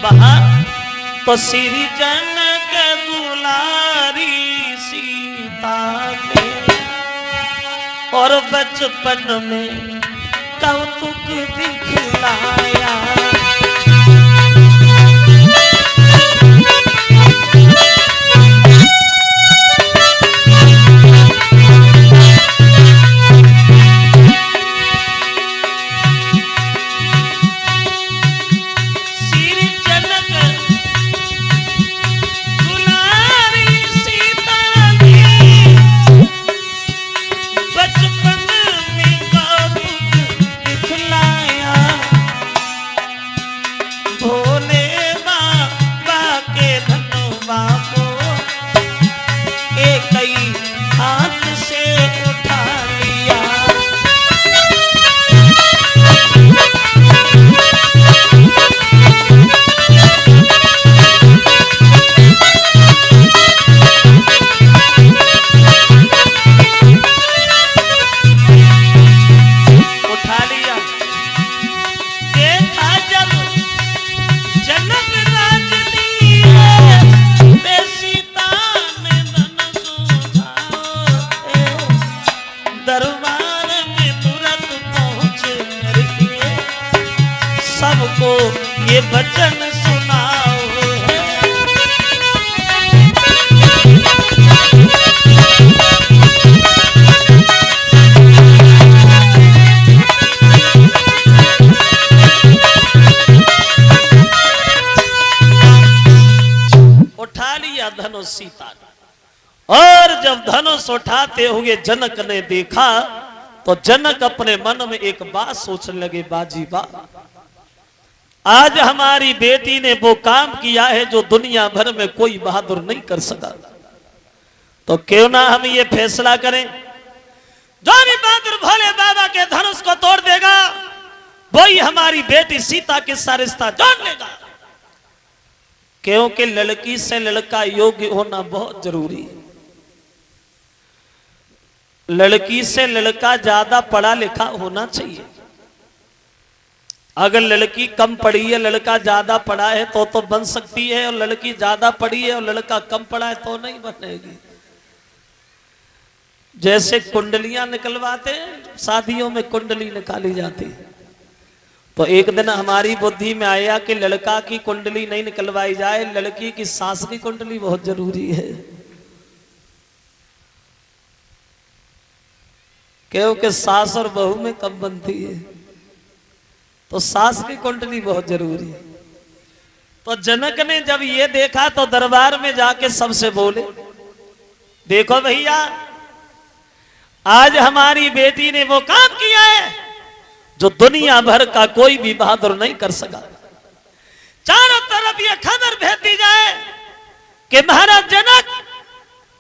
वहां तो श्री जनक दुलारी सीता ने और बचपन में कौतुक दिखलाया। सबको ये वचन सुनाओ। उठा लिया धनुष सीता ने, और जब धनुष उठाते हुए जनक ने देखा तो जनक अपने मन में एक बात सोचने लगे, बाजी बा, आज हमारी बेटी ने वो काम किया है जो दुनिया भर में कोई बहादुर नहीं कर सका, तो क्यों ना हम ये फैसला करें, जो भी बहादुर भोले बाबा के धनुष को तोड़ देगा वही हमारी बेटी सीता के साथ रिश्ता जोड़ लेगा। क्योंकि लड़की से लड़का योग्य होना बहुत जरूरी है। लड़की से लड़का ज्यादा पढ़ा लिखा होना चाहिए। अगर लड़की कम पढ़ी है लड़का ज्यादा पढ़ा है तो बन सकती है, और लड़की ज्यादा पढ़ी है और लड़का कम पढ़ा है तो नहीं बनेगी। जैसे कुंडलियां निकलवाते हैं, शादियों में कुंडली निकाली जाती है, तो एक दिन हमारी बुद्धि में आया कि लड़का की कुंडली नहीं निकलवाई जाए, लड़की की सास की कुंडली बहुत जरूरी है। क्योंकि सास और बहू में कम बनती है, तो सास की कुंडली बहुत जरूरी है। तो जनक ने जब ये देखा तो दरबार में जाके सबसे बोले, देखो भैया, आज हमारी बेटी ने वो काम किया है जो दुनिया भर का कोई भी बहादुर नहीं कर सका। चारों तरफ ये खबर भेज दी जाए कि महाराज जनक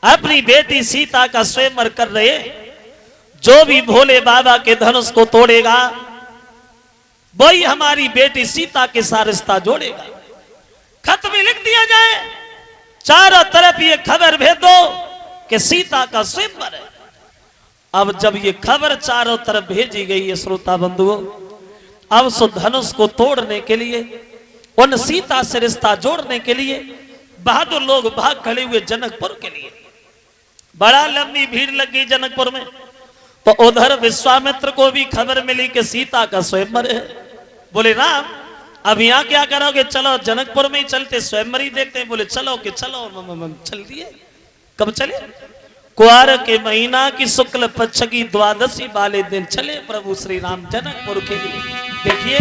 अपनी बेटी सीता का स्वयंवर कर रहे, जो भी भोले बाबा के धनुष को तोड़ेगा वही हमारी बेटी सीता के साथ रिश्ता जोड़ेगा। खत में लिख दिया जाए, चारों तरफ ये खबर भेज दो कि सीता का स्वयंवर है। अब जब ये खबर चारों तरफ भेजी गई है श्रोता बंधुओं, अब उस धनुष को तोड़ने के लिए, उन सीता से रिश्ता जोड़ने के लिए बहादुर लोग भाग खड़े हुए जनकपुर के लिए। बड़ा लंबी भीड़ लग गई जनकपुर में। तो उधर विश्वामित्र को भी खबर मिली कि सीता का स्वयंवर है। बोले राम, अब यहाँ क्या करोगे, चलो जनकपुर में ही चलते, स्वयंवर ही देखते हैं। बोले चलो कि चलो, चल दिए। कब चले? कुआर के महीना की शुक्ल पक्ष की द्वादशी वाले दिन चले प्रभु श्री राम जनकपुर के लिए। देखिए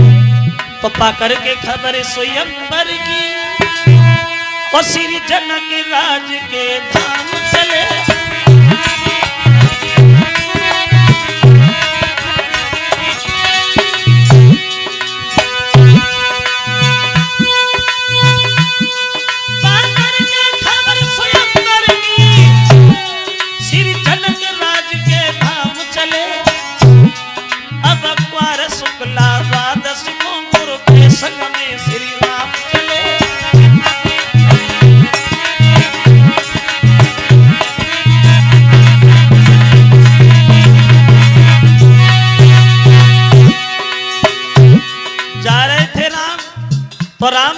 तो पाकर के खबर स्वयंवर की, और श्री जनक राज के धाम चले।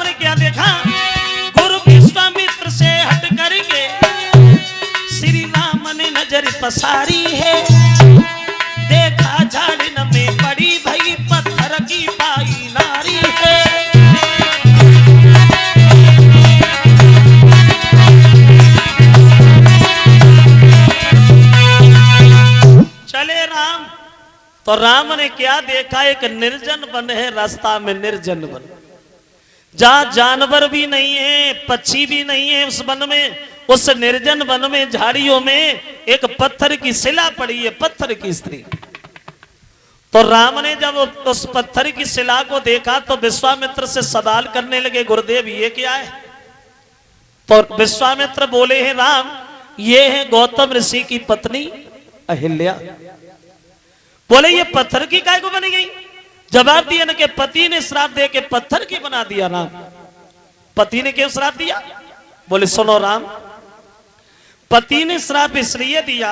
ने क्या देखा, गुरु विश्वामित्र से हट करके श्री राम ने नजर पसारी है, देखा झाड़न में पड़ी भई पत्थर की पाई नारी है। चले राम, तो राम ने क्या देखा, एक निर्जन वन है, रास्ता में निर्जन वन, जहां जानवर भी नहीं है, पक्षी भी नहीं है उस वन में। उस निर्जन वन में झाड़ियों में एक पत्थर की शिला पड़ी है, पत्थर की स्त्री। तो राम ने जब उस पत्थर की शिला को देखा तो विश्वामित्र से सवाल करने लगे, गुरुदेव ये क्या है? तो विश्वामित्र बोले हैं राम, ये है गौतम ऋषि की पत्नी अहिल्या। बोले ये पत्थर की काय को बनी गई? जवाब दिया न के पति ने श्राप दे के पत्थर की बना दिया। राम, पति ने क्यों श्राप दिया? बोले सुनो राम, पति ने श्राप इसलिए दिया,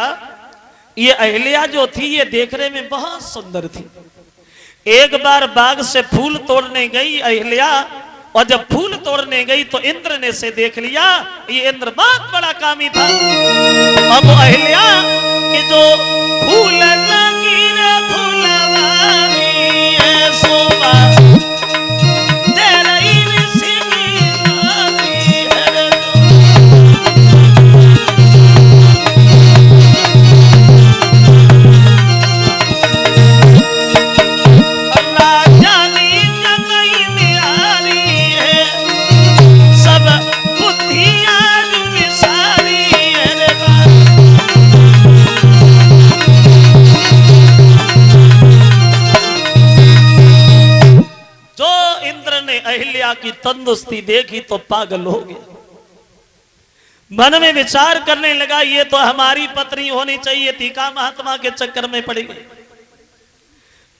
ये अहिल्या जो थी ये देखने में बहुत सुंदर थी। एक बार बाग से फूल तोड़ने गई अहिल्या, और जब फूल तोड़ने गई तो इंद्र ने से देख लिया, ये इंद्र बहुत बड़ा कामी था। अब अहिल्या के जो फूल लगी रे फूलवारी है शोभा, तेरा इन सिंगी नारी है। राजानी जगई निहारी है, सब बुद्धियां विसारी है रे। अहिल्या की तंदुरुस्ती देखी तो पागल हो गया, मन में विचार करने लगा ये तो हमारी पत्नी होनी चाहिए थी, का महात्मा के चक्कर में पड़ गई।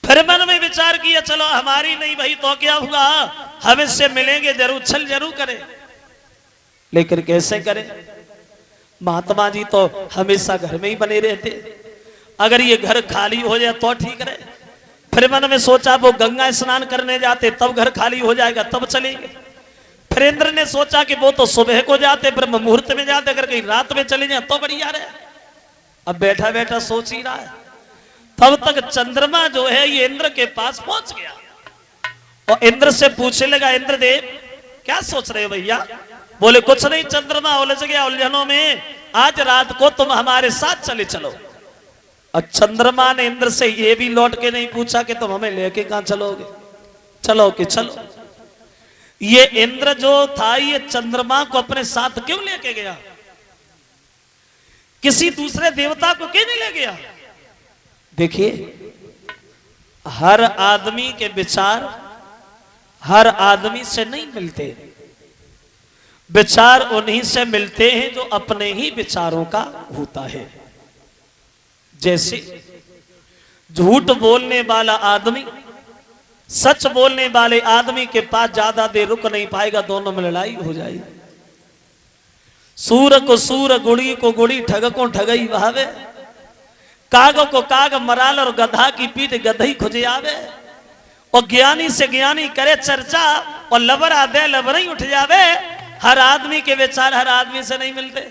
फिर मन में विचार किया चलो हमारी नहीं भाई तो क्या हुआ, हम इससे मिलेंगे जरूर, छल जरूर करें, लेकिन कैसे करें? महात्मा जी तो हमेशा घर में ही बने रहते, अगर ये घर खाली हो जाए तो ठीक रहे। फिर मन में सोचा वो गंगा स्नान करने जाते तब घर खाली हो जाएगा तब चलेंगे। फिर इंद्र ने सोचा कि वो तो सुबह को जाते ब्रह्म मुहूर्त में जाते, अगर कहीं रात में चले जाए तो बढ़िया रहे। अब बैठा बैठा सोच ही रहा है, तब तक चंद्रमा जो है ये इंद्र के पास पहुंच गया और इंद्र से पूछने लगा, इंद्रदेव क्या सोच रहे हो भैया? बोले कुछ नहीं, चंद्रमा उलझ गया उलझनों में, आज रात को तुम हमारे साथ चले चलो। और चंद्रमा ने इंद्र से ये भी लौट के नहीं पूछा कि तुम हमें लेके कहां चलोगे, चलो कि चलो। ये इंद्र जो था ये चंद्रमा को अपने साथ क्यों लेके गया? किसी दूसरे देवता को क्यों नहीं ले गया? देखिए, हर आदमी के विचार हर आदमी से नहीं मिलते, विचार उन्हीं से मिलते हैं जो अपने ही विचारों का होता है। जैसे झूठ बोलने वाला आदमी सच बोलने वाले आदमी के पास ज्यादा देर रुक नहीं पाएगा, दोनों में लड़ाई हो जाएगी। सूर को सूर, गुड़ी को गुड़ी, ठग को ठगई बहावे, काग को काग मराल और गधा की पीठ गधई खुजे आवे। और ज्ञानी से ज्ञानी करे चर्चा और लबरा दे लबरई उठ जावे। हर आदमी के विचार हर आदमी से नहीं मिलते।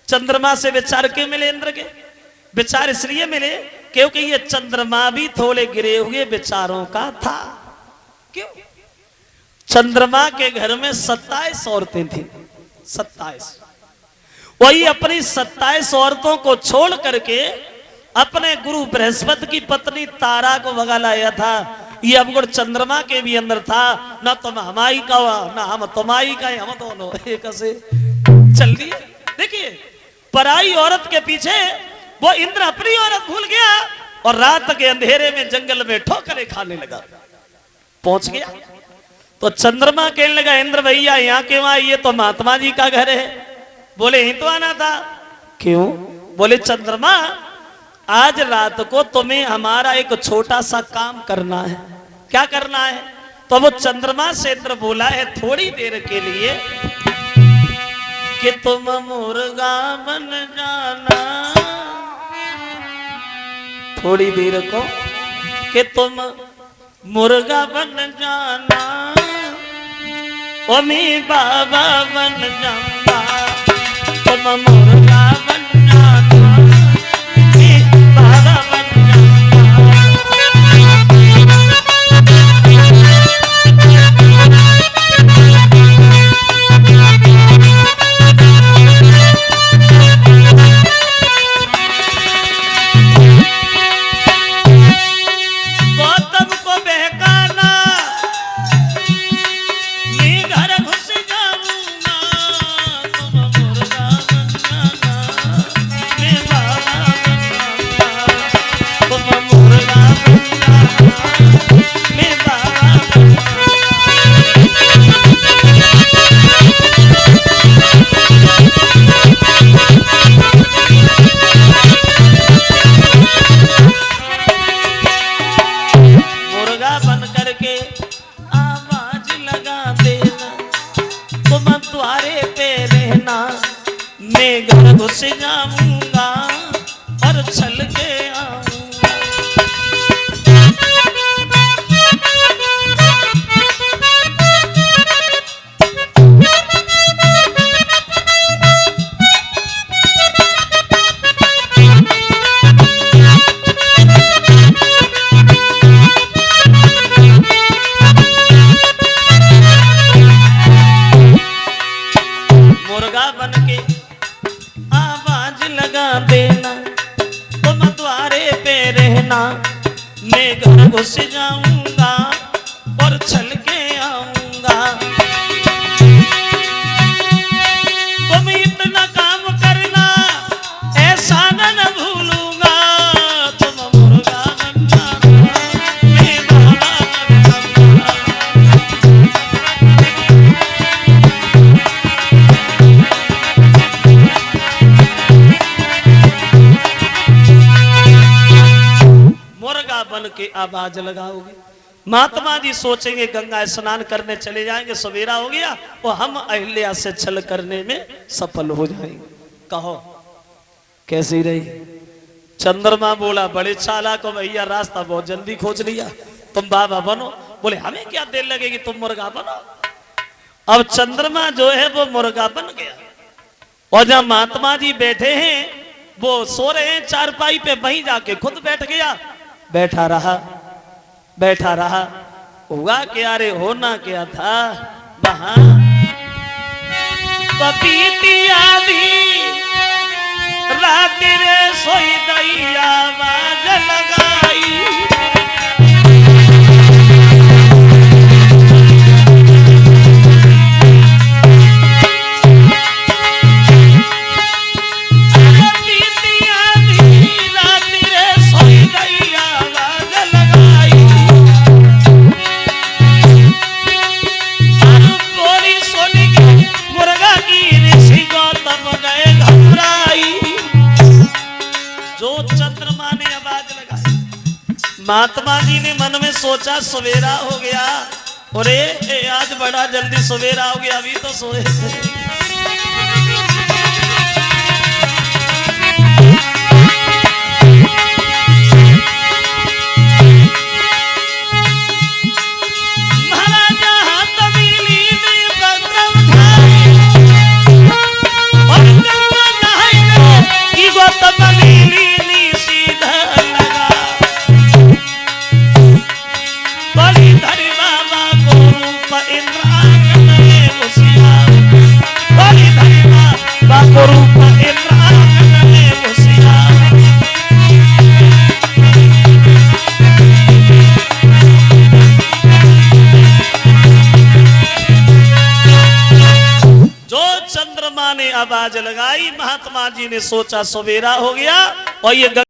चंद्रमा से विचार क्यों मिले? इंद्र के विचार इसलिए मिले क्योंकि ये चंद्रमा भी थोड़े गिरे हुए विचारों का था। क्यों? चंद्रमा के घर में 27 औरतें थी, 27। वही अपनी 27 औरतों को छोड़ करके अपने गुरु बृहस्पति की पत्नी तारा को भगा लाया था। ये अवगुण चंद्रमा के भी अंदर था, ना तुम हमारी का ना हम तुम्हारी का, हम दोनों एक से चल दिए। देखिए, पराई औरत के पीछे वो इंद्र अपनी औरत भूल गया और रात के अंधेरे में जंगल में ठोकरें खाने लगा। पहुंच गया तो चंद्रमा कहने लगा, इंद्र भैया यहाँ क्यों आए? ये तो महात्मा जी का घर है। बोले यही तो आना था। क्यों? बोले चंद्रमा आज रात को तुम्हें हमारा एक छोटा सा काम करना है। क्या करना है? तो वो चंद्रमा से इंद्र बोला है थोड़ी देर के लिए कि तुम मुर्गा बन जाना, थोड़ी देर को कि तुम मुर्गा बन जाना, ओ मैं बाबा बन जाऊंगा तुम मुर्गा बन जाना मैं बाबा बन मैं घर घुस जाऊंगा और चल के आऊंगा। मुर्गा बन के आवाज लगा देना तुम द्वारे पे रहना मैं घर घुस जाऊंगा और चल के आऊंगा। तुम इतना काम करना ऐसा न भूलूंगा तुम मुर्गा बन जाना मैं बाबा बन जाऊंगा। मुर्गा बन के आवाज लगाओगे। महात्मा जी सोचेंगे गंगा स्नान करने चले जाएंगे, सवेरा हो गया वो हम अहिल्या से छल करने में सफल हो जाएंगे। कहो कैसी रही? चंद्रमा बोला बड़े चालाक हो भैया, रास्ता बहुत जल्दी खोज लिया, तुम बाबा बनो। बोले हमें क्या देर लगेगी, तुम मुर्गा बनो। अब चंद्रमा जो है वो मुर्गा बन गया और जहां महात्मा जी बैठे हैं वो सो रहे हैं चारपाई पे, वहीं जाके खुद बैठ गया। बैठा रहा हुआ क्या रे, होना क्या था वहां पपीती आधी रात रे सोई दैया आवाज लगाई। महात्मा जी ने मन में सोचा सवेरा हो गया, अरे आज बड़ा जल्दी सवेरा हो गया, अभी तो सोए थे। आवाज लगाई, महात्मा जी ने सोचा सवेरा हो गया और ये